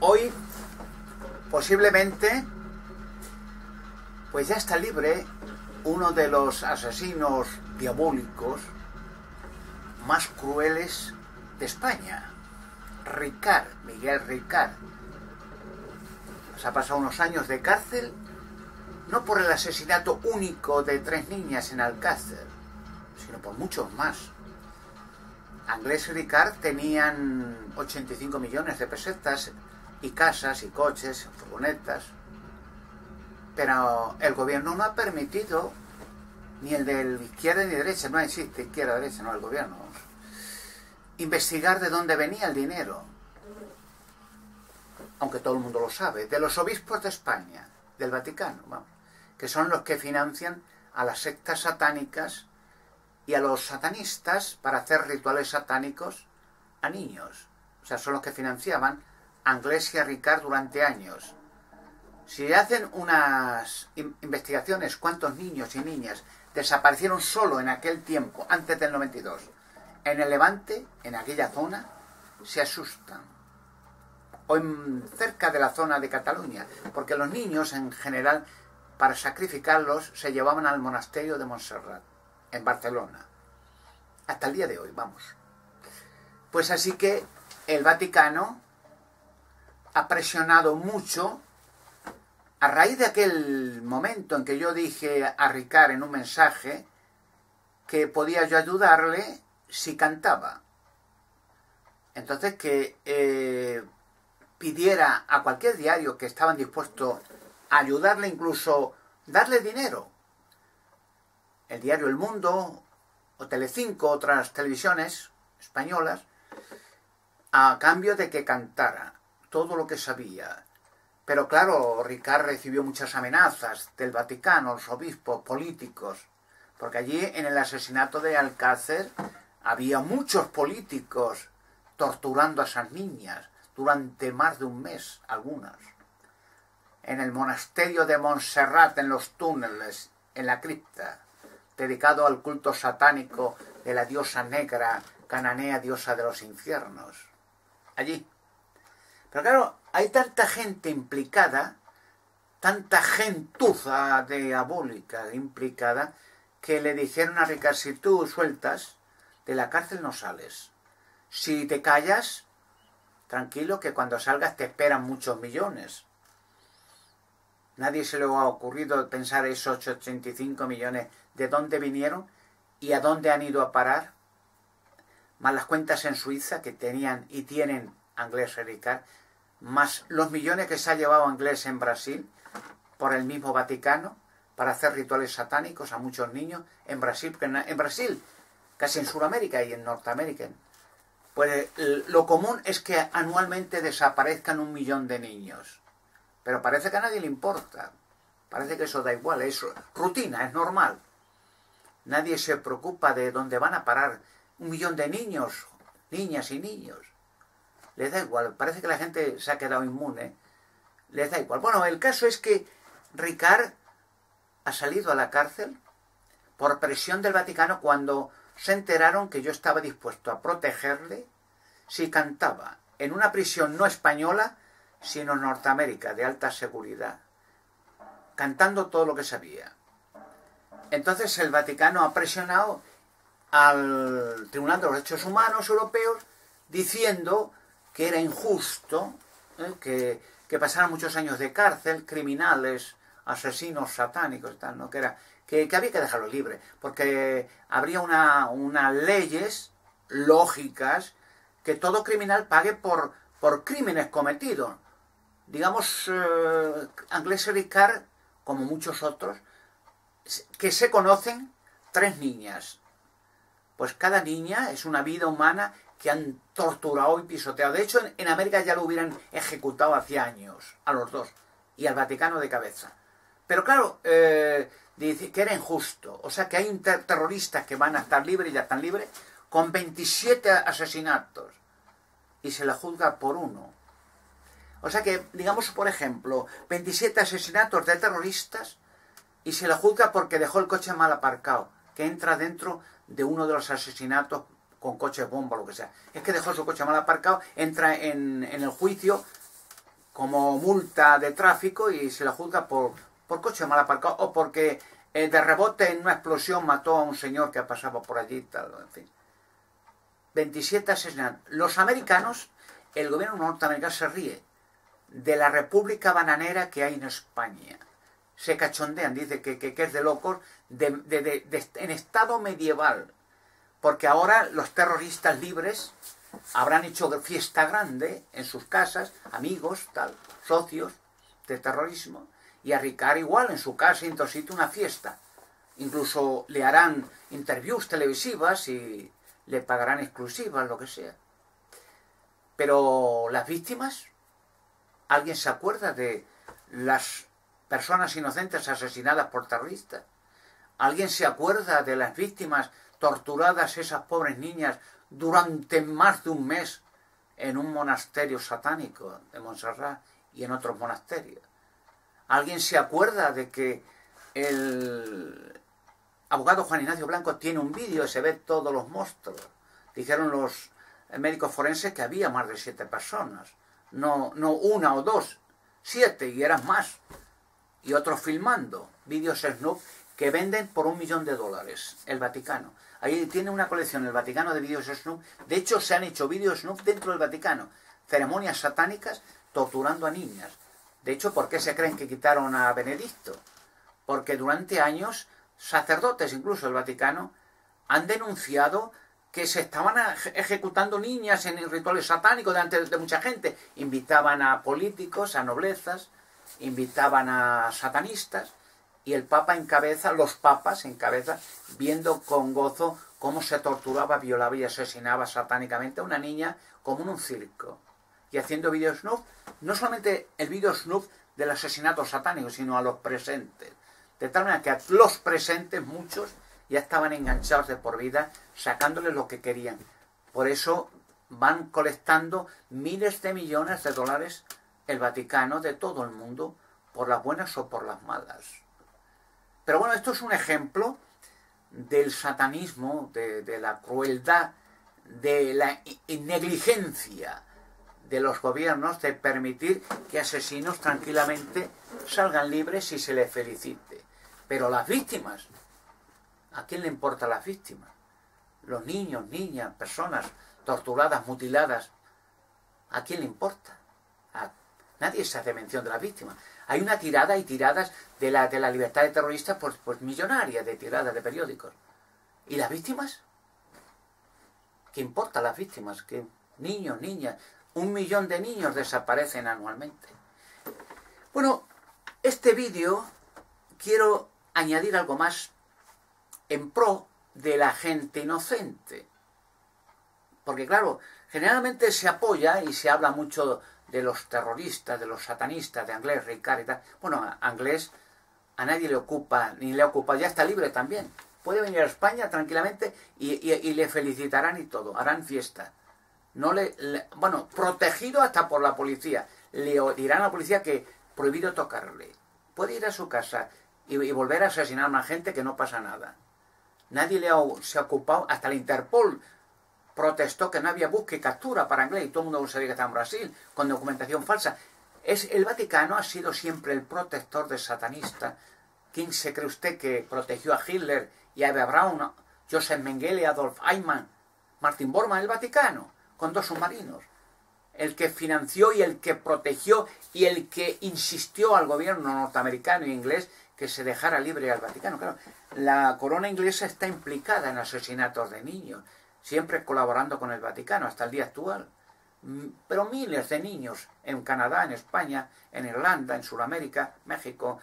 Hoy, posiblemente, pues ya está libre uno de los asesinos diabólicos más crueles de España, Ricard, Miguel Ricard. Se ha pasado unos años de cárcel, no por el asesinato único de 3 niñas en Alcácer, sino por muchos más. Anglés y Ricard tenían 85 millones de pesetas y casas y coches, furgonetas, pero el gobierno no ha permitido, ni el de izquierda ni derecha, no existe izquierda derecha, no el gobierno, investigar de dónde venía el dinero, aunque todo el mundo lo sabe, de los obispos de España, del Vaticano, vamos, que son los que financian a las sectas satánicas y a los satanistas para hacer rituales satánicos a niños. O sea, son los que financiaban a Anglés y a Ricard durante años. Si hacen unas investigaciones cuántos niños y niñas desaparecieron solo en aquel tiempo, antes del 92, en el Levante, en aquella zona, se asustan. O cerca de la zona de Cataluña, porque los niños en general, para sacrificarlos, se llevaban al monasterio de Montserrat, en Barcelona. Hasta el día de hoy, vamos. Pues así que el Vaticano ha presionado mucho, a raíz de aquel momento en que yo dije a Ricard en un mensaje que podía yo ayudarle si cantaba. Entonces que pidiera a cualquier diario que estaban dispuestos a ayudarle, incluso darle dinero. El diario El Mundo, o Telecinco, otras televisiones españolas, a cambio de que cantara todo lo que sabía. Pero claro, Ricard recibió muchas amenazas del Vaticano, los obispos, políticos, porque allí en el asesinato de Alcácer había muchos políticos torturando a esas niñas durante más de un mes, algunas. En el monasterio de Montserrat, en los túneles, en la cripta, dedicado al culto satánico de la diosa negra, Cananea, diosa de los infiernos. Allí. Pero claro, hay tanta gente implicada, tanta gentuza diabólica implicada, que le dijeron a Ricard: si tú sueltas, de la cárcel no sales. Si te callas, tranquilo, que cuando salgas te esperan muchos millones. Nadie se le ha ocurrido pensar esos 85 millones, de dónde vinieron y a dónde han ido a parar, más las cuentas en Suiza que tenían y tienen Anglés y Ricard, más los millones que se ha llevado Anglés en Brasil por el mismo Vaticano para hacer rituales satánicos a muchos niños en Brasil, porque en Brasil, casi en Sudamérica y en Norteamérica, pues lo común es que anualmente desaparezcan 1 millón de niños. Pero parece que a nadie le importa. Parece que eso da igual, es rutina, es normal. Nadie se preocupa de dónde van a parar 1 millón de niños, niñas y niños. Les da igual, parece que la gente se ha quedado inmune. Les da igual. Bueno, el caso es que Ricard ha salido a la cárcel por presión del Vaticano cuando se enteraron que yo estaba dispuesto a protegerle si cantaba en una prisión no española, sino en Norteamérica, de alta seguridad, cantando todo lo que sabía. Entonces el Vaticano ha presionado al Tribunal de los Derechos Humanos Europeos diciendo que era injusto que pasaran muchos años de cárcel, criminales, asesinos satánicos, tal, ¿no? que había que dejarlo libre, porque habría unas leyes lógicas que todo criminal pague por crímenes cometidos. Digamos, Anglés y Ricard, como muchos otros, que se conocen, 3 niñas. Pues cada niña es una vida humana que han torturado y pisoteado. De hecho, en América ya lo hubieran ejecutado hacía años, a los 2, y al Vaticano de cabeza. Pero claro, dice que era injusto. O sea, que hay terroristas que van a estar libres, y ya están libres, con 27 asesinatos, y se la juzga por 1. O sea que, digamos, por ejemplo, 27 asesinatos de terroristas y se la juzga porque dejó el coche mal aparcado, que entra dentro de uno de los asesinatos con coches bomba o lo que sea. Es que dejó su coche mal aparcado, entra en el juicio como multa de tráfico y se la juzga por coche mal aparcado o porque de rebote en una explosión mató a un señor que pasaba por allí y tal, en fin. 27 asesinatos. Los americanos, el gobierno norteamericano se ríe de la república bananera que hay en España. Se cachondean, dice que es de locos, en estado medieval. Porque ahora los terroristas libres habrán hecho fiesta grande en sus casas, amigos, tal, socios de terrorismo, y a Ricard igual en su casa y en todo sitio una fiesta. Incluso le harán interviews televisivas y le pagarán exclusivas, lo que sea. Pero las víctimas, ¿alguien se acuerda de las personas inocentes asesinadas por terroristas? ¿Alguien se acuerda de las víctimas torturadas, esas pobres niñas, durante más de un mes en un monasterio satánico de Montserrat y en otros monasterios? ¿Alguien se acuerda de que el abogado Juan Ignacio Blanco tiene un vídeo y se ve todos los monstruos? Dijeron los médicos forenses que había más de 7 personas, no una o dos, 7 y eran más. Y otros filmando vídeos snoop que venden por $1 millón el Vaticano. Ahí tiene una colección el Vaticano de vídeos snoop. De hecho, se han hecho vídeos snoop dentro del Vaticano. Ceremonias satánicas torturando a niñas. De hecho, ¿por qué se creen que quitaron a Benedicto? Porque durante años, sacerdotes incluso del Vaticano, han denunciado que se estaban ejecutando niñas en rituales satánicos delante de mucha gente. Invitaban a políticos, a noblezas, invitaban a satanistas, y el Papa encabeza, los papas encabeza, viendo con gozo cómo se torturaba, violaba y asesinaba satánicamente a una niña como en un circo. Y haciendo vídeos snuff, no solamente el vídeo snuff del asesinato satánico, sino a los presentes. De tal manera que a los presentes, muchos, ya estaban enganchados de por vida, sacándoles lo que querían. Por eso van colectando miles de millones de dólares el Vaticano de todo el mundo, por las buenas o por las malas. Pero bueno, esto es un ejemplo del satanismo, de la crueldad, de la negligencia de los gobiernos de permitir que asesinos tranquilamente salgan libres y se les felicite. Pero las víctimas, ¿a quién le importan las víctimas? Los niños, niñas, personas torturadas, mutiladas, ¿a quién le importa? Nadie se hace mención de las víctimas. Hay una tirada y tiradas de la libertad de terroristas pues millonarias, de tiradas de periódicos. ¿Y las víctimas? ¿Qué importa las víctimas? Que niños, niñas, 1 millón de niños desaparecen anualmente. Bueno, este vídeo quiero añadir algo más en pro de la gente inocente. Porque claro, generalmente se apoya y se habla mucho de los terroristas, de los satanistas, de Anglès, Ricard y tal. Bueno, a Anglès a nadie le ocupa, ni le ocupa, ya está libre también. Puede venir a España tranquilamente y le felicitarán y todo, harán fiesta. Bueno, protegido hasta por la policía. Le dirán a la policía que prohibido tocarle. Puede ir a su casa y volver a asesinar a una gente que no pasa nada. Nadie se ha ocupado, hasta la Interpol protestó que no había búsqueda y captura para Anglès y todo el mundo sabía que estaba en Brasil con documentación falsa. El Vaticano ha sido siempre el protector de satanistas. ¿Quién se cree usted que protegió a Hitler y a Eva Braun, Joseph Mengele, Adolf Eichmann, Martin Bormann? El Vaticano, con 2 submarinos. El que financió y el que protegió y el que insistió al gobierno norteamericano e inglés que se dejara libre al Vaticano. Claro, la corona inglesa está implicada en asesinatos de niños, siempre colaborando con el Vaticano hasta el día actual. Pero miles de niños en Canadá, en España, en Irlanda, en Sudamérica, México,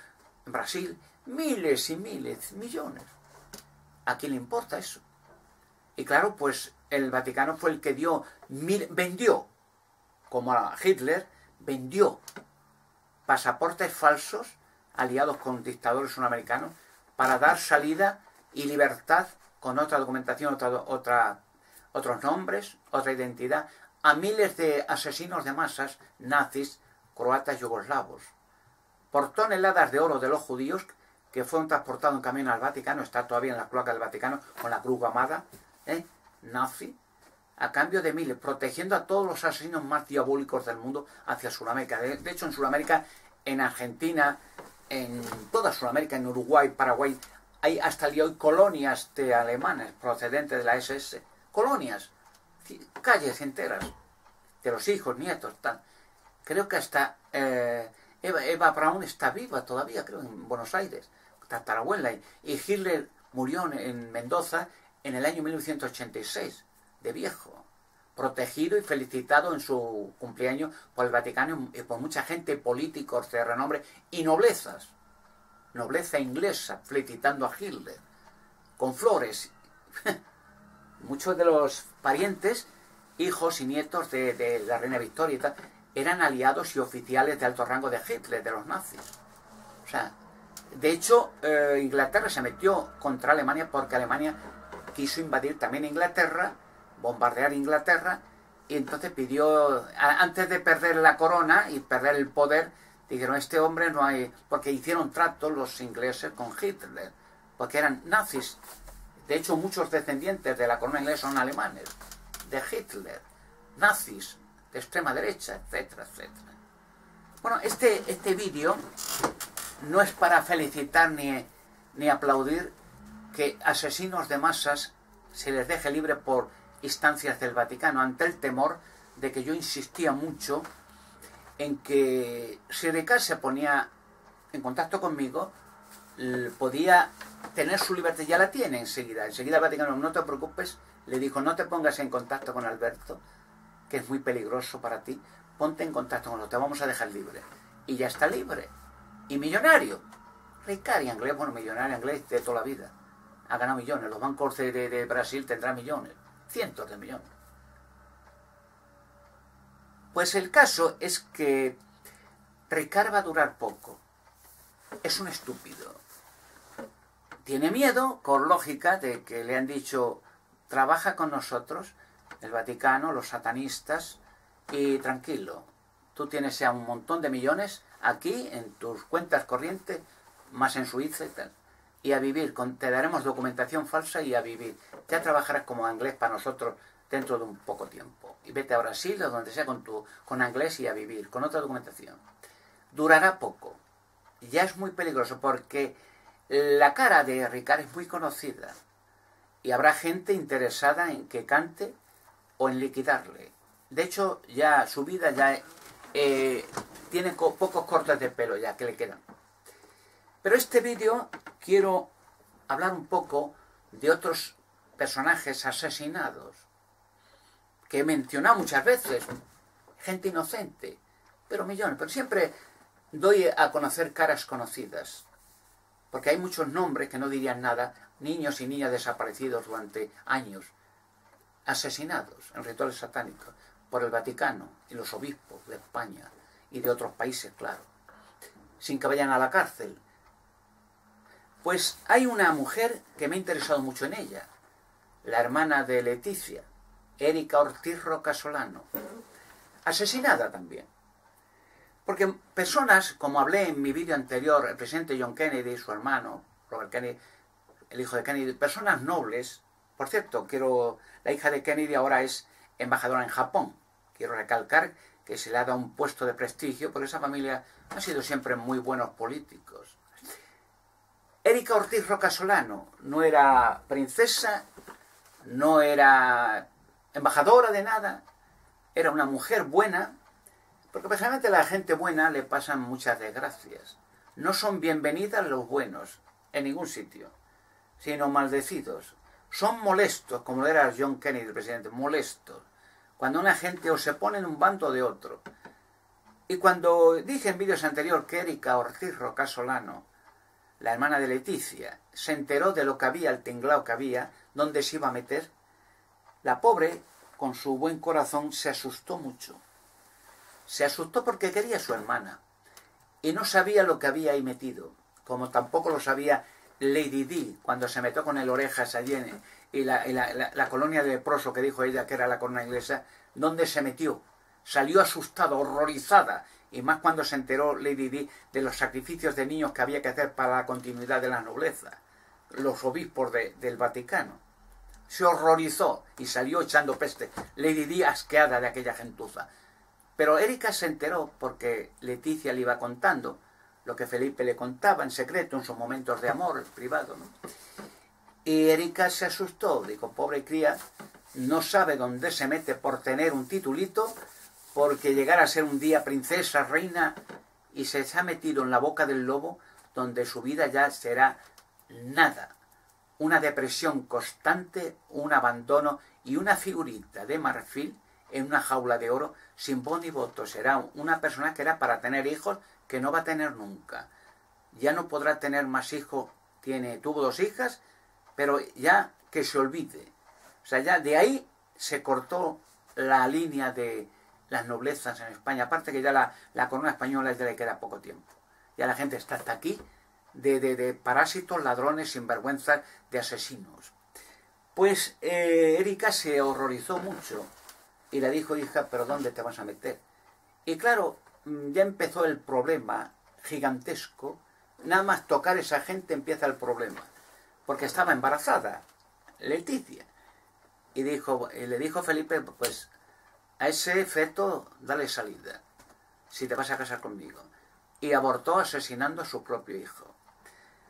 en Brasil, miles y miles, millones. ¿A quién le importa eso? Y claro, pues el Vaticano fue el que vendió, como a Hitler, vendió pasaportes falsos aliados con dictadores sudamericanos para dar salida y libertad con otra documentación, otros nombres, otra identidad, a miles de asesinos de masas, nazis, croatas, yugoslavos. Por toneladas de oro de los judíos que fueron transportados en camino al Vaticano, está todavía en la cloaca del Vaticano con la cruz gamada, nazi. a cambio de miles, protegiendo a todos los asesinos más diabólicos del mundo hacia Sudamérica. De hecho, en Sudamérica, en Argentina, en toda Sudamérica, en Uruguay, Paraguay, hay hasta el día de hoy colonias de alemanes procedentes de la SS. Colonias, calles enteras, de los hijos, nietos, tal. Creo que hasta Eva Braun está viva todavía, creo, en Buenos Aires, tatarabuela. Y Hitler murió en Mendoza en el año 1986, de viejo, protegido y felicitado en su cumpleaños por el Vaticano y por mucha gente, políticos de renombre y noblezas. Nobleza inglesa, felicitando a Hitler, con flores. Muchos de los parientes, hijos y nietos de la reina Victoria y tal, eran aliados y oficiales de alto rango de Hitler, de los nazis. O sea, de hecho, Inglaterra se metió contra Alemania porque Alemania quiso invadir también Inglaterra, bombardear Inglaterra, y entonces pidió, antes de perder la corona y perder el poder, dijeron, este hombre no hay, porque hicieron trato los ingleses con Hitler, porque eran nazis. De hecho, muchos descendientes de la corona inglesa son alemanes, de Hitler, nazis, de extrema derecha, etcétera, etcétera. Bueno, este vídeo no es para felicitar ni aplaudir que asesinos de masas se les deje libre por instancias del Vaticano, ante el temor de que yo insistía mucho en que si Ricard se ponía en contacto conmigo, podía tener su libertad. Ya la tiene enseguida. Enseguida el Vaticano, no te preocupes, le dijo, no te pongas en contacto con Alberto, que es muy peligroso para ti, ponte en contacto con nosotros, te vamos a dejar libre. Y ya está libre. Y millonario. Ricard y inglés, bueno, millonario inglés de toda la vida. Ha ganado millones. Los bancos de Brasil tendrán millones. Cientos de millones. Pues el caso es que Ricard va a durar poco. Es un estúpido. Tiene miedo, con lógica, de que le han dicho, trabaja con nosotros, el Vaticano, los satanistas, y tranquilo, tú tienes ya un montón de millones aquí, en tus cuentas corrientes, más en Suiza y tal, y a vivir, te daremos documentación falsa y a vivir. Ya trabajarás como inglés para nosotros dentro de un poco tiempo. Y vete a Brasil o donde sea con inglés y a vivir, con otra documentación. Durará poco. Ya es muy peligroso porque la cara de Ricard es muy conocida. Y habrá gente interesada en que cante o en liquidarle. De hecho, ya su vida ya tiene pocos cortes de pelo ya que le quedan. Pero este vídeo quiero hablar un poco de otros personajes asesinados que he mencionado muchas veces, gente inocente, pero millones, pero siempre doy a conocer caras conocidas, porque hay muchos nombres que no dirían nada, niños y niñas desaparecidos durante años, asesinados en rituales satánicos por el Vaticano y los obispos de España y de otros países, claro, sin que vayan a la cárcel. Pues hay una mujer que me ha interesado mucho en ella, la hermana de Leticia, Erika Ortiz Rocasolano, asesinada también. Porque personas, como hablé en mi vídeo anterior, el presidente John Kennedy, su hermano, Robert Kennedy, el hijo de Kennedy, personas nobles. Por cierto, la hija de Kennedy ahora es embajadora en Japón. Quiero recalcar que se le ha dado un puesto de prestigio, porque esa familia ha sido siempre muy buenos políticos. Erika Ortiz Rocasolano no era princesa, no era embajadora de nada, era una mujer buena, porque precisamente a la gente buena le pasan muchas desgracias. No son bienvenidas los buenos en ningún sitio, sino maldecidos. Son molestos, como era John Kennedy, el presidente, molestos. Cuando una gente o se pone en un bando o de otro. Y cuando dije en vídeos anteriores que Erika Ortiz Rocasolano, la hermana de Leticia, se enteró de lo que había, el tinglao que había, dónde se iba a meter, la pobre, con su buen corazón, se asustó mucho. Se asustó porque quería a su hermana. Y no sabía lo que había ahí metido. Como tampoco lo sabía Lady Di, cuando se metió con el Orejas allí y la colonia de leproso que dijo ella que era la corona inglesa, ¿dónde se metió? Salió asustada, horrorizada, y más cuando se enteró Lady Di de los sacrificios de niños que había que hacer para la continuidad de la nobleza, los obispos del Vaticano. se horrorizó y salió echando peste. Lady Di asqueada de aquella gentuza. Pero Erika se enteró porque Leticia le iba contando lo que Felipe le contaba en secreto en sus momentos de amor privado, ¿no? Y Erika se asustó, dijo, pobre cría, no sabe dónde se mete por tener un titulito, porque llegar a ser un día princesa, reina, y se ha metido en la boca del lobo, donde su vida ya será nada. Una depresión constante, un abandono y una figurita de marfil en una jaula de oro, sin voz ni voto. Será una persona que era para tener hijos, que no va a tener nunca. Ya no podrá tener más hijos, tuvo 2 hijas, pero ya que se olvide. O sea, ya de ahí se cortó la línea de las noblezas en España. Aparte que ya la corona española ya le queda poco tiempo. Ya la gente está hasta aquí de parásitos, ladrones, sinvergüenzas, de asesinos. Pues Erika se horrorizó mucho y le dijo, hija, ¿pero dónde te vas a meter? Y claro, ya empezó el problema gigantesco. Nada más tocar esa gente empieza el problema. Porque estaba embarazada, Leticia. Y le dijo Felipe, pues a ese feto dale salida, si te vas a casar conmigo. Y abortó asesinando a su propio hijo.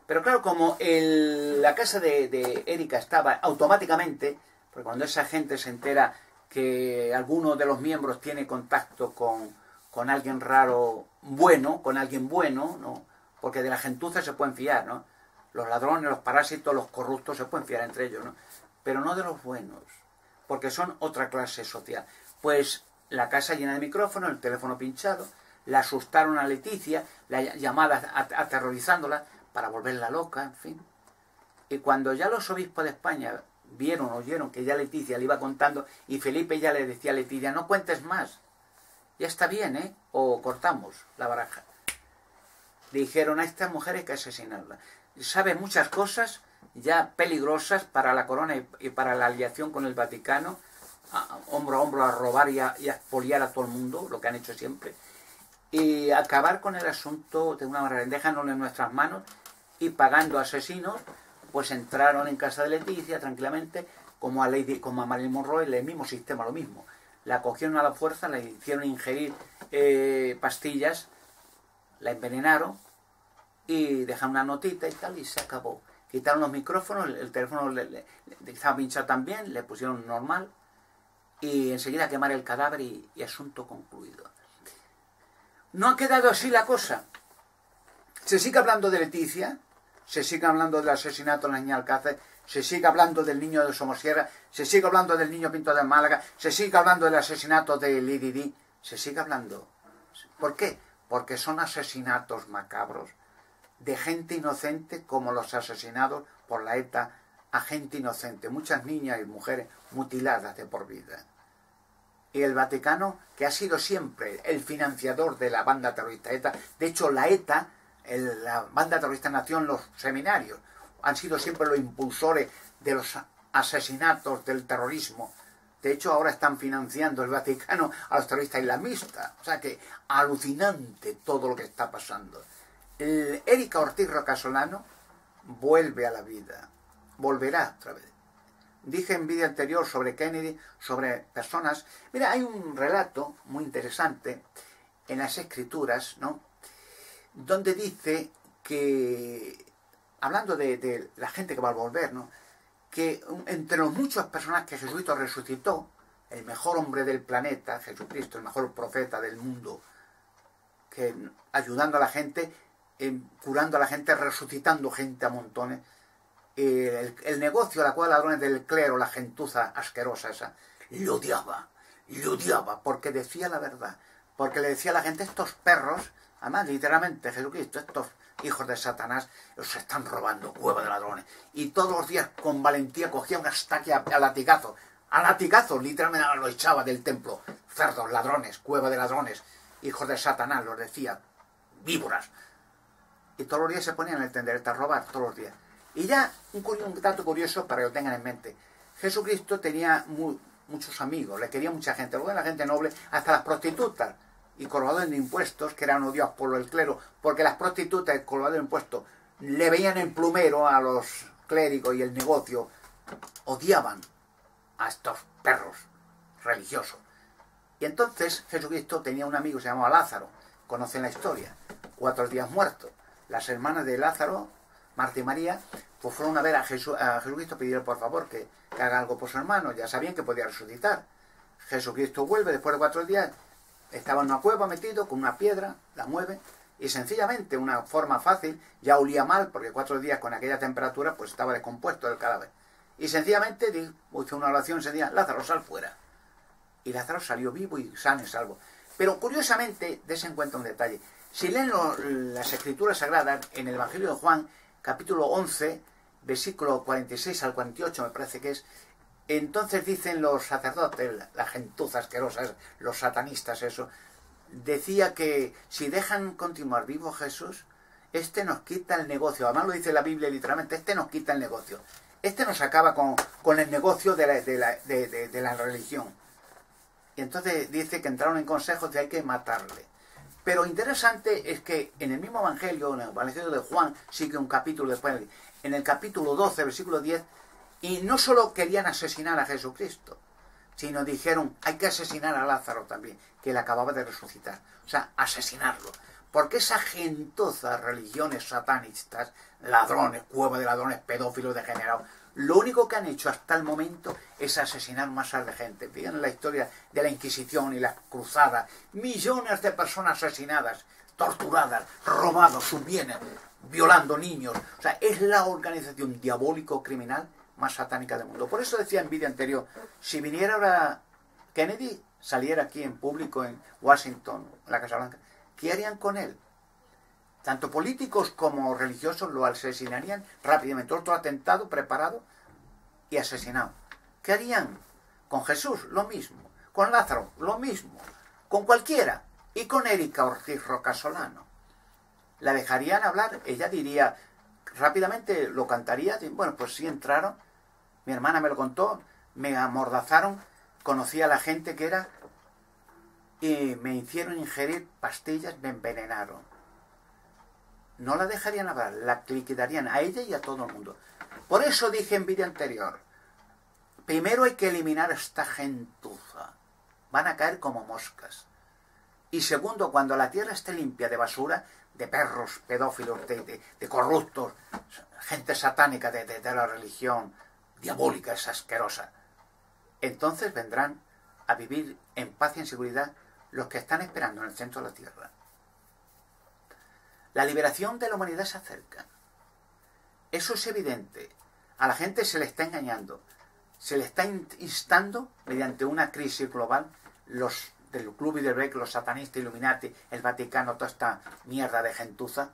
Pero claro, como la casa de Erika estaba automáticamente, porque cuando esa gente se entera que alguno de los miembros tiene contacto con alguien raro, con alguien bueno, ¿no? Porque de la gentuza se pueden fiar, ¿no? Los ladrones, los parásitos, los corruptos se pueden fiar entre ellos, ¿no? Pero no de los buenos, porque son otra clase social. Pues la casa llena de micrófonos, el teléfono pinchado, la asustaron a Leticia, la llamada aterrorizándola para volverla loca, en fin. Y cuando ya los obispos de España oyeron que ya Leticia le iba contando, y Felipe ya le decía a Leticia, no cuentes más, ya está bien, ¿eh? O cortamos la baraja. Dijeron, a estas mujeres hay que asesinarlas. Sabe muchas cosas ya peligrosas para la corona y para la aliación con el Vaticano, hombro a hombro a robar y a expoliar a todo el mundo, lo que han hecho siempre, y acabar con el asunto de una manera, dejándolo en nuestras manos y pagando asesinos. Pues entraron en casa de Leticia tranquilamente, como a Marilyn Monroe, el mismo sistema, lo mismo. La cogieron a la fuerza, la hicieron ingerir pastillas, la envenenaron y dejaron una notita y tal, y se acabó. Quitaron los micrófonos, el teléfono estaba pinchado también, le pusieron normal, y enseguida quemar el cadáver y asunto concluido. No ha quedado así la cosa. Se sigue hablando de Leticia, se sigue hablando del asesinato de la niña Alcácer, se sigue hablando del niño de Somosierra, se sigue hablando del niño Pinto de Málaga, se sigue hablando del asesinato de Lady Di, se sigue hablando. ¿Por qué? Porque son asesinatos macabros de gente inocente, como los asesinados por la ETA a gente inocente, muchas niñas y mujeres mutiladas de por vida. Y el Vaticano, que ha sido siempre el financiador de la banda terrorista ETA, de hecho la ETA, la banda terrorista nació en los seminarios, han sido siempre los impulsores de los asesinatos, del terrorismo. De hecho ahora están financiando el Vaticano a los terroristas islamistas. O sea que alucinante todo lo que está pasando. Erika Ortiz Rocasolano vuelve a la vida, volverá otra vez. Dije en vídeo anterior sobre Kennedy, sobre personas. Mira, hay un relato muy interesante en las escrituras, ¿no? Donde dice que, hablando de la gente que va a volver, ¿no? Que entre los muchos personas que Jesucristo resucitó, el mejor hombre del planeta, Jesucristo, el mejor profeta del mundo, que ayudando a la gente, curando a la gente, resucitando gente a montones, el negocio a la cual ladrones del clero, la gentuza asquerosa esa, le odiaba, porque decía la verdad, porque le decía a la gente, estos perros, además literalmente Jesucristo, estos hijos de Satanás, los están robando, huevo de ladrones, y todos los días con valentía cogía una estaca a latigazos, literalmente lo echaba del templo, cerdos, ladrones, huevo de ladrones, hijos de Satanás, los decía, víboras, y todos los días se ponían a entender, a robar, todos los días. Y ya, un dato curioso para que lo tengan en mente. Jesucristo tenía muchos amigos, le quería mucha gente, luego la gente noble, hasta las prostitutas y cobradores de impuestos, que eran odiados por el clero, porque las prostitutas y cobradores de impuestos le veían en plumero a los clérigos y el negocio, odiaban a estos perros religiosos. Y entonces Jesucristo tenía un amigo que se llamaba Lázaro, conocen la historia, 4 días muerto. Las hermanas de Lázaro, Marta y María, pues fueron a ver a Jesucristo, pidieron por favor que haga algo por su hermano, ya sabían que podía resucitar. Jesucristo vuelve después de 4 días, estaba en una cueva metido con una piedra, la mueve, y sencillamente, una forma fácil, ya olía mal, porque 4 días con aquella temperatura, pues estaba descompuesto el cadáver. Y sencillamente hizo una oración, se decía, Lázaro, sal fuera. Y Lázaro salió vivo y sano y salvo. Pero curiosamente, dése en cuenta un detalle. Si leen las escrituras sagradas, en el Evangelio de Juan, capítulo 11, versículo 46 al 48, me parece que es, entonces dicen los sacerdotes, la gentuza asquerosa, los satanistas, eso, decía que si dejan continuar vivo Jesús, este nos quita el negocio. Además lo dice la Biblia literalmente, este nos quita el negocio. Este nos acaba con el negocio de la religión. Y entonces dice que entraron en consejos de hay que matarle. Pero interesante es que en el mismo Evangelio, en el Evangelio de Juan, sigue un capítulo después, en el capítulo 12, versículo 10, y no solo querían asesinar a Jesucristo, sino dijeron, hay que asesinar a Lázaro también, que él acababa de resucitar. O sea, asesinarlo. Porque esa gentuza, religiones satanistas, ladrones, cueva de ladrones, pedófilos, degenerados, lo único que han hecho hasta el momento es asesinar masas de gente. Fíjense la historia de la Inquisición y las cruzadas. Millones de personas asesinadas, torturadas, robados sus bienes, violando niños. O sea, es la organización diabólico-criminal más satánica del mundo. Por eso decía en vídeo anterior, si viniera ahora Kennedy, saliera aquí en público en Washington, en la Casa Blanca, ¿qué harían con él? Tanto políticos como religiosos lo asesinarían rápidamente. Otro atentado preparado y asesinado. ¿Qué harían? Con Jesús, lo mismo. Con Lázaro, lo mismo. Con cualquiera. Y con Erika Ortiz Rocasolano. La dejarían hablar, ella diría, rápidamente lo cantaría, bueno, pues sí entraron, mi hermana me lo contó, me amordazaron, conocí a la gente que era, y me hicieron ingerir pastillas, me envenenaron. No la dejarían hablar, la liquidarían a ella y a todo el mundo. Por eso dije en vídeo anterior, primero hay que eliminar a esta gentuza, van a caer como moscas. Y segundo, cuando la tierra esté limpia de basura, de perros, pedófilos, de corruptos, gente satánica de la religión diabólica, es asquerosa, entonces vendrán a vivir en paz y en seguridad los que están esperando en el centro de la tierra. La liberación de la humanidad se acerca. Eso es evidente. A la gente se le está engañando. Se le está instando, mediante una crisis global, los del Club Bilderberg, los satanistas, Illuminati, el Vaticano, toda esta mierda de gentuza,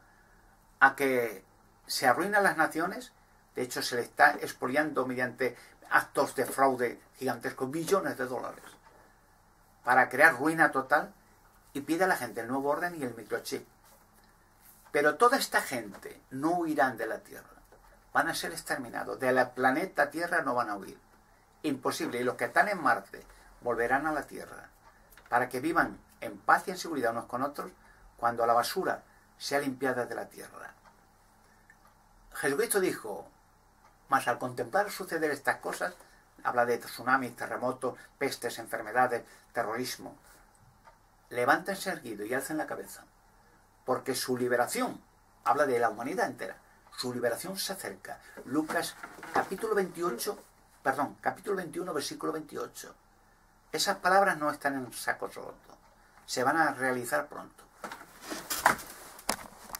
a que se arruinan las naciones. De hecho, se le está expoliando mediante actos de fraude gigantescos, billones de dólares, para crear ruina total, y pide a la gente el nuevo orden y el microchip. Pero toda esta gente no huirán de la Tierra. Van a ser exterminados. De la planeta Tierra no van a huir. Imposible. Y los que están en Marte volverán a la Tierra para que vivan en paz y en seguridad unos con otros cuando la basura sea limpiada de la Tierra. Jesucristo dijo, mas al contemplar suceder estas cosas, habla de tsunamis, terremotos, pestes, enfermedades, terrorismo, levántense erguido y alcen la cabeza, porque su liberación, habla de la humanidad entera, su liberación se acerca. Lucas capítulo 21, versículo 28. Esas palabras no están en saco roto, se van a realizar pronto.